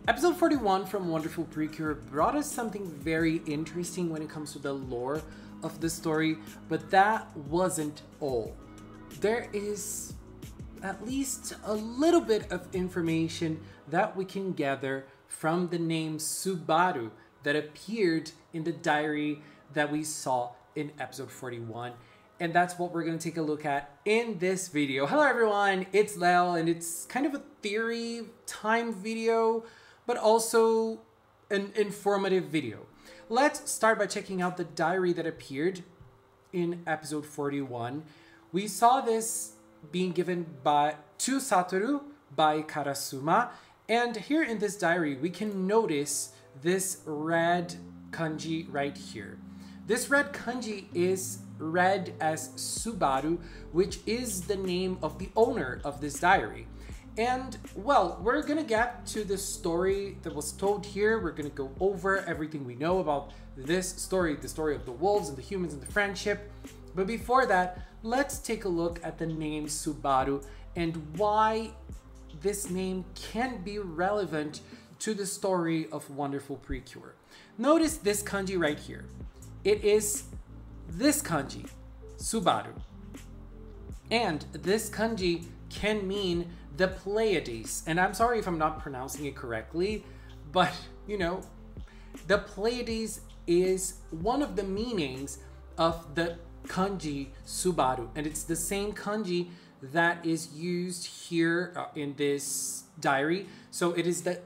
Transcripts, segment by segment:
Episode 41 from Wonderful PreCure brought us something very interesting when it comes to the lore of the story, but that wasn't all. There is at least a little bit of information that we can gather from the name Subaru that appeared in the diary that we saw in episode 41. And that's what we're going to take a look at in this video. Hello everyone, it's Lel, and it's kind of a theory time video, but also an informative video. Let's start by checking out the diary that appeared in episode 41. We saw this being given to Satoru by Karasuma, and here in this diary we can notice this red kanji right here. This red kanji is read as Subaru, which is the name of the owner of this diary. And well, we're gonna get to the story that was told here. We're gonna go over everything we know about this story, the story of the wolves and the humans and the friendship. But before that, let's take a look at the name Subaru and why this name can be relevant to the story of Wonderful PreCure. Notice this kanji right here. It is this kanji, Subaru. And this kanji can mean the Pleiades. And I'm sorry if I'm not pronouncing it correctly, but you know, the Pleiades is one of the meanings of the kanji Subaru. And it's the same kanji that is used here in this diary. So it is the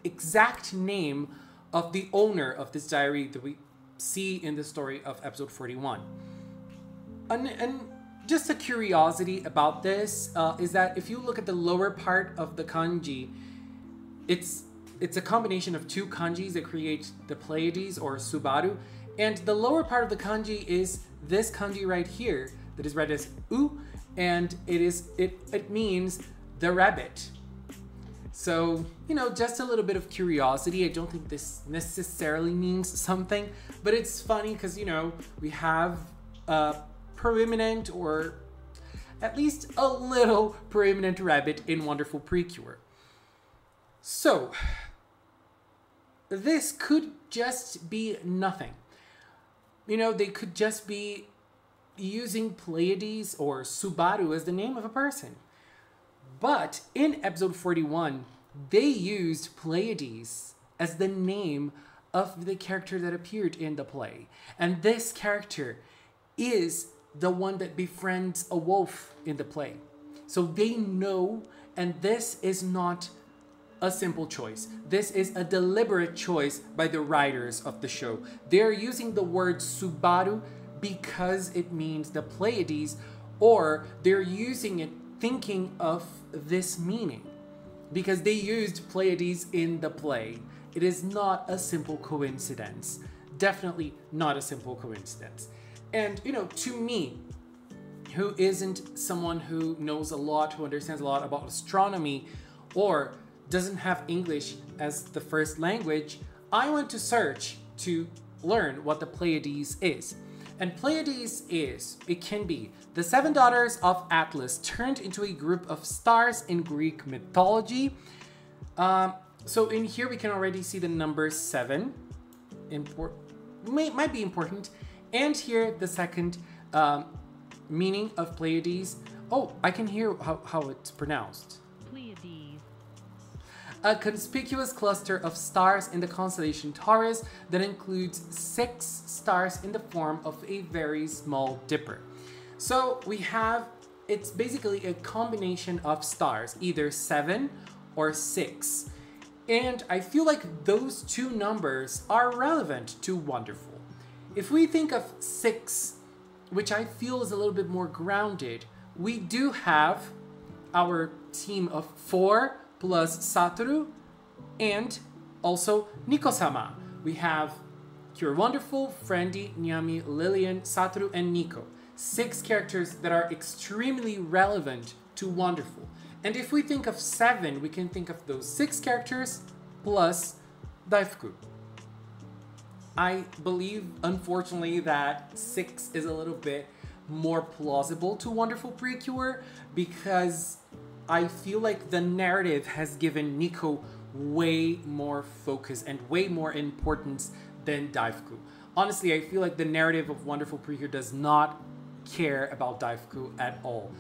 exact name of the owner of this diary that we see in the story of episode 41. And just a curiosity about this is that if you look at the lower part of the kanji, it's a combination of two kanjis that create the Pleiades or Subaru, and the lower part of the kanji is this kanji right here that is read as U, and it means the rabbit. So, you know, just a little bit of curiosity. I don't think this necessarily means something, but it's funny because, you know, we have preeminent, or at least a little preeminent rabbit in Wonderful PreCure. So, this could just be nothing. You know, they could just be using Pleiades or Subaru as the name of a person. But in episode 41, they used Pleiades as the name of the character that appeared in the play. And this character is the one that befriends a wolf in the play. So they know, and this is not a simple choice. This is a deliberate choice by the writers of the show. They're using the word Subaru because it means the Pleiades, or they're using it thinking of this meaning because they used Pleiades in the play. It is not a simple coincidence. Definitely not a simple coincidence. And, you know, to me, who isn't someone who knows a lot, who understands a lot about astronomy, or doesn't have English as the first language, I went to search to learn what the Pleiades is. And Pleiades it can be the 7 daughters of Atlas turned into a group of stars in Greek mythology. So in here we can already see the number 7. Might be important. And here the second meaning of Pleiades. Oh, I can hear how it's pronounced. Pleiades. A conspicuous cluster of stars in the constellation Taurus that includes 6 stars in the form of a very small dipper. So we have, it's basically a combination of stars, either 7 or 6. And I feel like those two numbers are relevant to Wonderful. If we think of 6, which I feel is a little bit more grounded, we do have our team of 4 plus Satoru and also Nico-sama. We have Cure Wonderful, Friendly, Nyami, Lillian, Satoru, and Nico. 6 characters that are extremely relevant to Wonderful. And if we think of 7, we can think of those 6 characters plus Daifuku. I believe, unfortunately, that 6 is a little bit more plausible to Wonderful PreCure because I feel like the narrative has given Nico way more focus and way more importance than Daifuku. Honestly, I feel like the narrative of Wonderful PreCure does not care about Daifuku at all.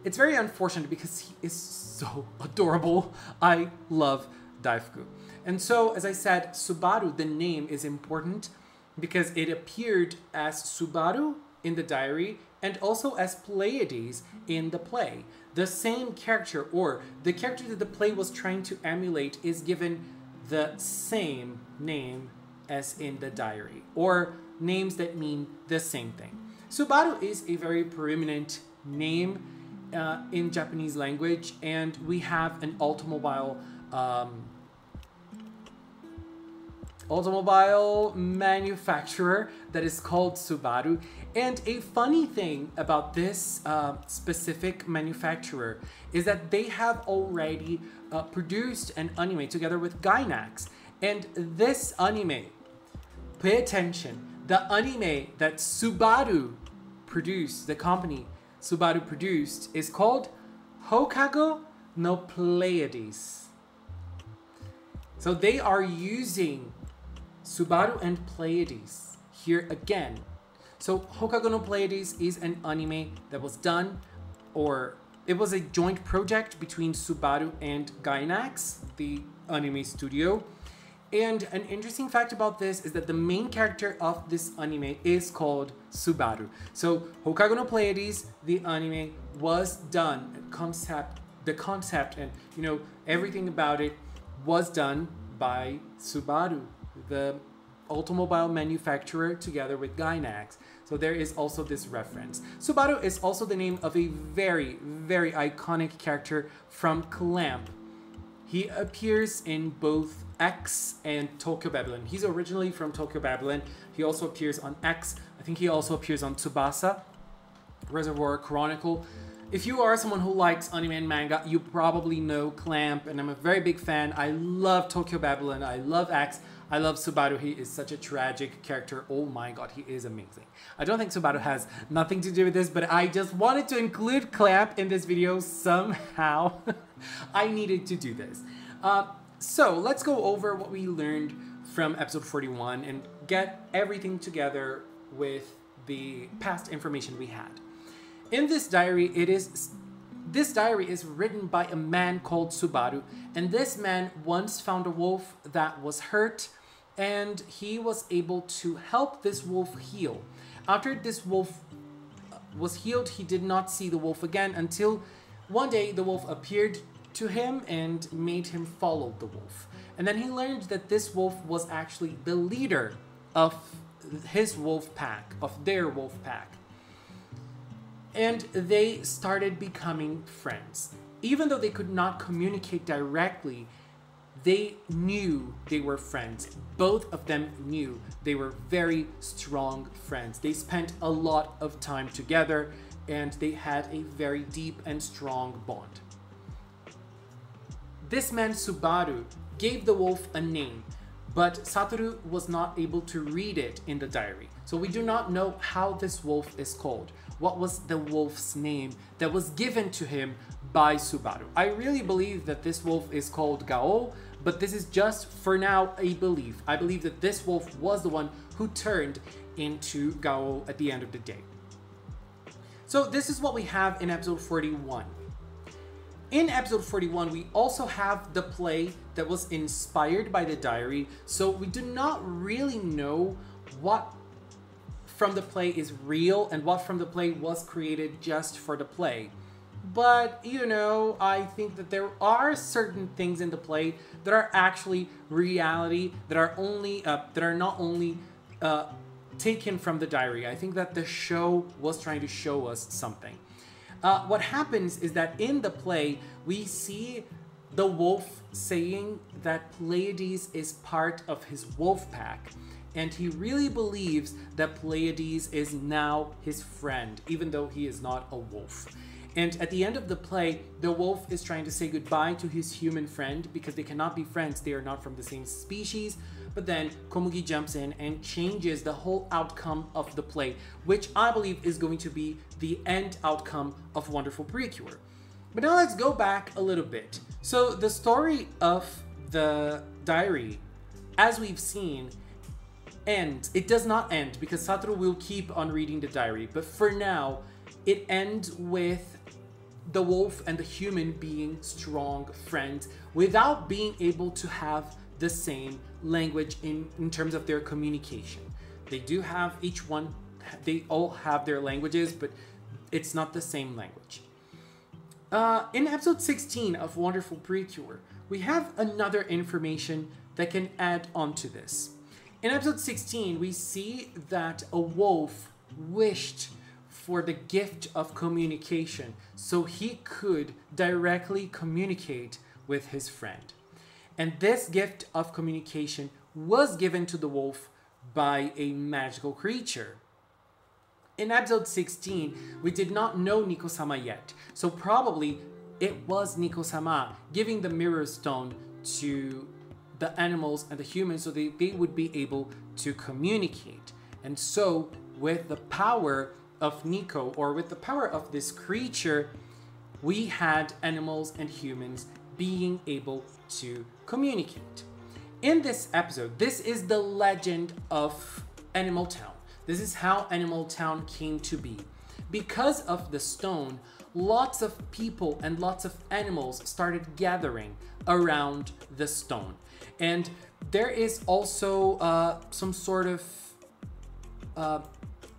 It's very unfortunate because he is so adorable. I love Daifuku. And so, as I said, Subaru, the name, is important because it appeared as Subaru in the diary and also as Pleiades in the play. The same character, or the character that the play was trying to emulate, is given the same name as in the diary, or names that mean the same thing. Subaru is a very preeminent name in Japanese language, and we have an automobile manufacturer that is called Subaru. And a funny thing about this specific manufacturer is that they have already produced an anime together with Gainax. And this anime, pay attention, the anime that Subaru produced, the company Subaru produced, is called Hokago no Pleiades. So they are using Subaru and Pleiades here again. So Hokago no Pleiades is an anime that was done, or it was a joint project between Subaru and Gainax, the anime studio. And an interesting fact about this is that the main character of this anime is called Subaru. So Hokago no Pleiades, the anime, was done. The concept and, you know, everything about it was done by Subaru, the automobile manufacturer, together with Gainax. So there is also this reference. Subaru is also the name of a very, very iconic character from Clamp. He appears in both X and Tokyo Babylon. He's originally from Tokyo Babylon. He also appears on X. I think he also appears on Tsubasa, Reservoir Chronicle. If you are someone who likes anime and manga, you probably know Clamp, and I'm a very big fan. I love Tokyo Babylon. I love X. I love Subaru. He is such a tragic character. Oh my god, he is amazing. I don't think Subaru has nothing to do with this, but I just wanted to include Clamp in this video somehow. I needed to do this. So let's go over what we learned from episode 41 and get everything together with the past information we had. In this diary, this diary is written by a man called Subaru, and this man once found a wolf that was hurt, and he was able to help this wolf heal. After this wolf was healed, he did not see the wolf again until one day the wolf appeared to him and made him follow the wolf. And then he learned that this wolf was actually the leader of his wolf pack, of their wolf pack. And they started becoming friends. Even though they could not communicate directly, they knew they were friends. Both of them knew they were very strong friends. They spent a lot of time together, and they had a very deep and strong bond. This man, Subaru, gave the wolf a name, but Satoru was not able to read it in the diary. So we do not know how this wolf is called. What was the wolf's name that was given to him by Subaru? I really believe that this wolf is called Gao, but this is just, for now, a belief. I believe that this wolf was the one who turned into Gao at the end of the day. So this is what we have in episode 41. In episode 41, we also have the play that was inspired by the diary, so we do not really know what from the play is real and what from the play was created just for the play. But, you know, I think that there are certain things in the play that are actually reality, that are not only taken from the diary. I think that the show was trying to show us something. What happens is that in the play, we see the wolf saying that Pleiades is part of his wolf pack, and he really believes that Pleiades is now his friend, even though he is not a wolf. And at the end of the play, the wolf is trying to say goodbye to his human friend because they cannot be friends, they are not from the same species. But then Komugi jumps in and changes the whole outcome of the play, which I believe is going to be the end outcome of Wonderful PreCure. But now let's go back a little bit. So the story of the diary, as we've seen, ends. It does not end because Satoru will keep on reading the diary, but for now, it ends with the wolf and the human being strong friends without being able to have the same language in terms of their communication. They do have each one, they all have their languages, but it's not the same language. In episode 16 of Wonderful PreCure, we have another information that can add on to this. In episode 16, we see that a wolf wished for the gift of communication so he could directly communicate with his friend. And this gift of communication was given to the wolf by a magical creature. In episode 16, we did not know Nico-sama yet, so probably it was Nico-sama giving the mirror stone to the animals and the humans so they would be able to communicate. And so with the power of Nico, or with the power of this creature, we had animals and humans being able to communicate. In this episode, this is the legend of Animal Town. This is how Animal Town came to be. Because of the stone, lots of people and lots of animals started gathering around the stone. And there is also some sort of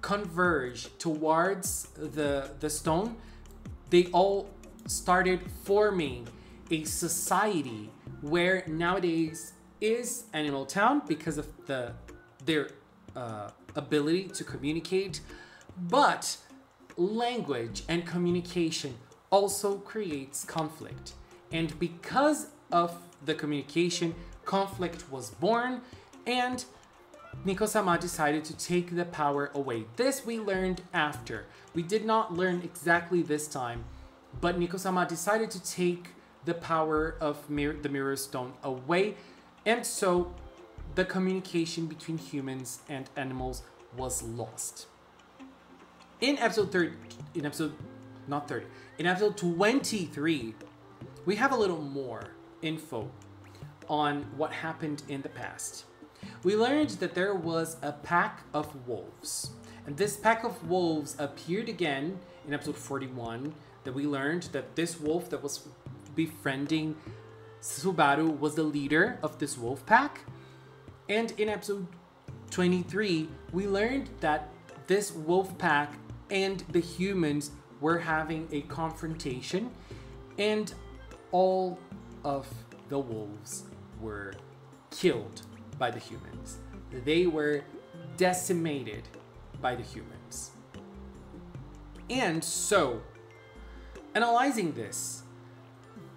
converge towards the stone. They all started forming a society where nowadays is Animal Town because of their ability to communicate, but language and communication also creates conflict. And because of the communication, conflict was born, and Nico-sama decided to take the power away. This we learned after. We did not learn exactly this time, but Nico-sama decided to take the power of the Mirror Stone away, and so the communication between humans and animals was lost. In episode 23, we have a little more info on what happened in the past. We learned that there was a pack of wolves, and this pack of wolves appeared again in episode 41, that we learned that this wolf that was befriending Subaru was the leader of this wolf pack. And in episode 23, we learned that this wolf pack and the humans were having a confrontation, and all of the wolves were killed by the humans. They were decimated by the humans. And so, analyzing this,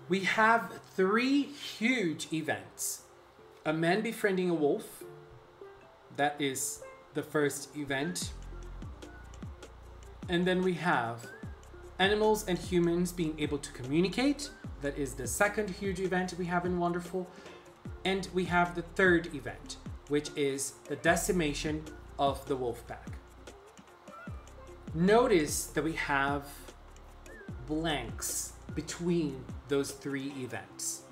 we have three huge events. A man befriending a wolf, that is the first event. And then we have animals and humans being able to communicate, that is the second huge event we have in Wonderful. And we have the third event, which is the decimation of the wolf pack. Notice that we have blanks between those three events.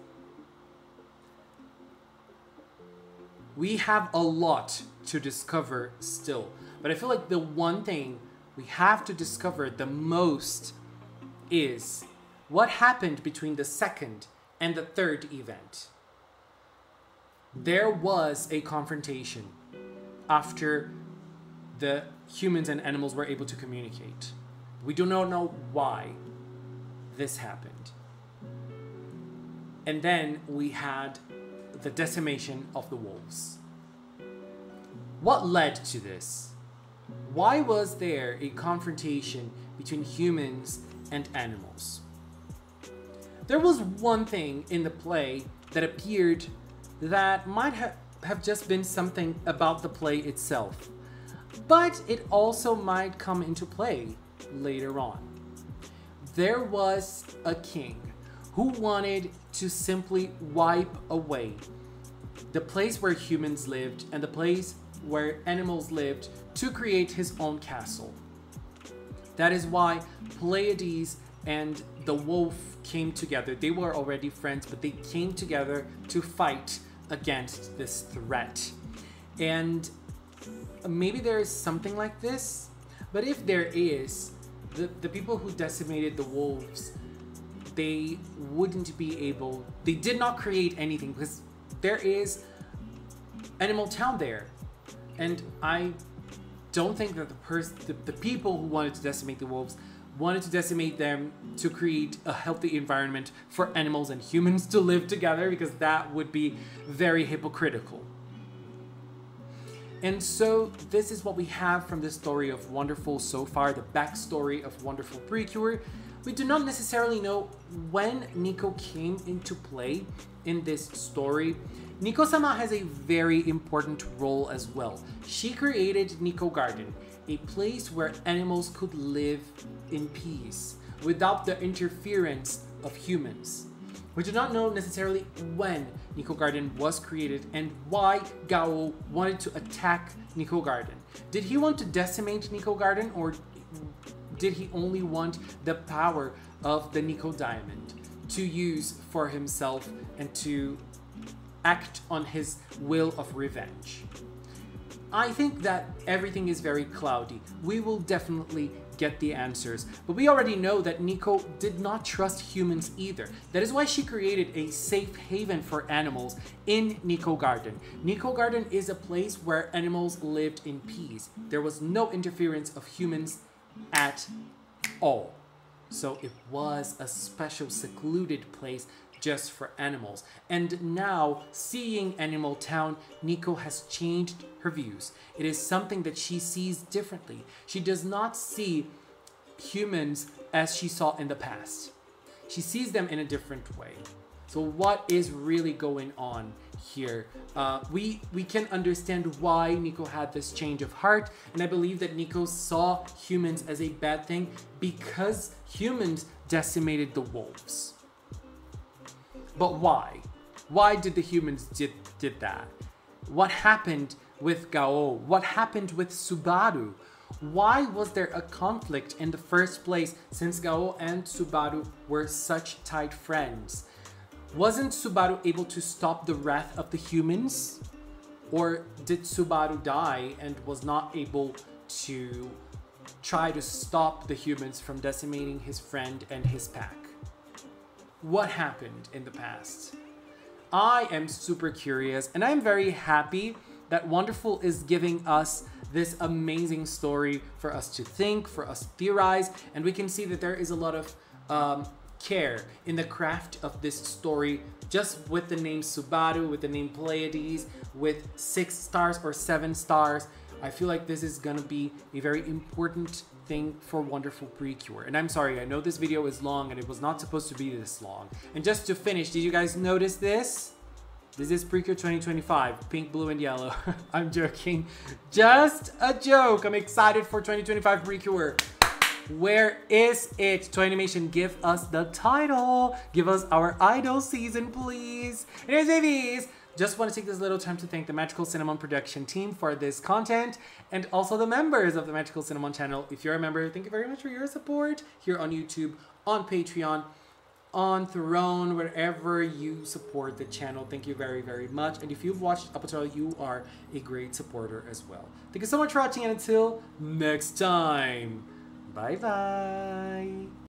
We have a lot to discover still, but I feel like the one thing we have to discover the most is what happened between the second and the third event. There was a confrontation after the humans and animals were able to communicate. We do not know why this happened. And then we had the decimation of the wolves. What led to this? Why was there a confrontation between humans and animals? There was one thing in the play that appeared that might have just been something about the play itself, but it also might come into play later on. There was a king who wanted to simply wipe away the place where humans lived and the place where animals lived to create his own castle. That is why Pleiades and the wolf came together. They were already friends, but they came together to fight against this threat. And maybe there is something like this, but if there is, the people who decimated the wolves, they wouldn't be able, they did not create anything, because there is Animal Town there. And I don't think that the people who wanted to decimate the wolves wanted to decimate them to create a healthy environment for animals and humans to live together, because that would be very hypocritical. And so this is what we have from the story of Wonderful so far, the backstory of Wonderful PreCure. We do not necessarily know when Nico came into play in this story. Nico-sama has a very important role as well. She created Nico Garden, a place where animals could live in peace without the interference of humans. We do not know necessarily when Nico Garden was created and why Gao wanted to attack Nico Garden. Did he want to decimate Nico Garden, or did he only want the power of the Nico Diamond to use for himself and to act on his will of revenge? I think that everything is very cloudy. We will definitely get the answers, but we already know that Nico did not trust humans either. That is why she created a safe haven for animals in Nico Garden. Nico Garden is a place where animals lived in peace. There was no interference of humans at all. So it was a special secluded place just for animals. And now, seeing Animal Town, Nico has changed her views. It is something that she sees differently. She does not see humans as she saw in the past. She sees them in a different way. So what is really going on here? We can understand why Nico had this change of heart, and I believe that Nico saw humans as a bad thing because humans decimated the wolves. But why? Why did the humans did that? What happened with Gao? What happened with Subaru? Why was there a conflict in the first place, since Gao and Subaru were such tight friends? Wasn't Subaru able to stop the wrath of the humans? Or did Subaru die and was not able to try to stop the humans from decimating his friend and his pack? What happened in the past? I am super curious, and I'm very happy that Wonderful is giving us this amazing story for us to think, for us to theorize, and we can see that there is a lot of care in the craft of this story, just with the name Subaru, with the name Pleiades, with 6 stars or 7 stars. I feel like this is gonna be a very important thing for Wonderful PreCure. And I'm sorry, I know this video is long and it was not supposed to be this long. And just to finish, did you guys notice this? This is PreCure 2025, pink, blue, and yellow. I'm joking. Just a joke. I'm excited for 2025 PreCure. Where is it? Toy Animation, give us the title. Give us our idol season, please. Anyways, babies, just want to take this little time to thank the Magical Cinnamon production team for this content, and also the members of the Magical Cinnamon channel. If you're a member, thank you very much for your support here on YouTube, on Patreon, on Throne, wherever you support the channel. Thank you very, very much. And if you've watched up until, you are a great supporter as well. Thank you so much for watching, and until next time, bye bye.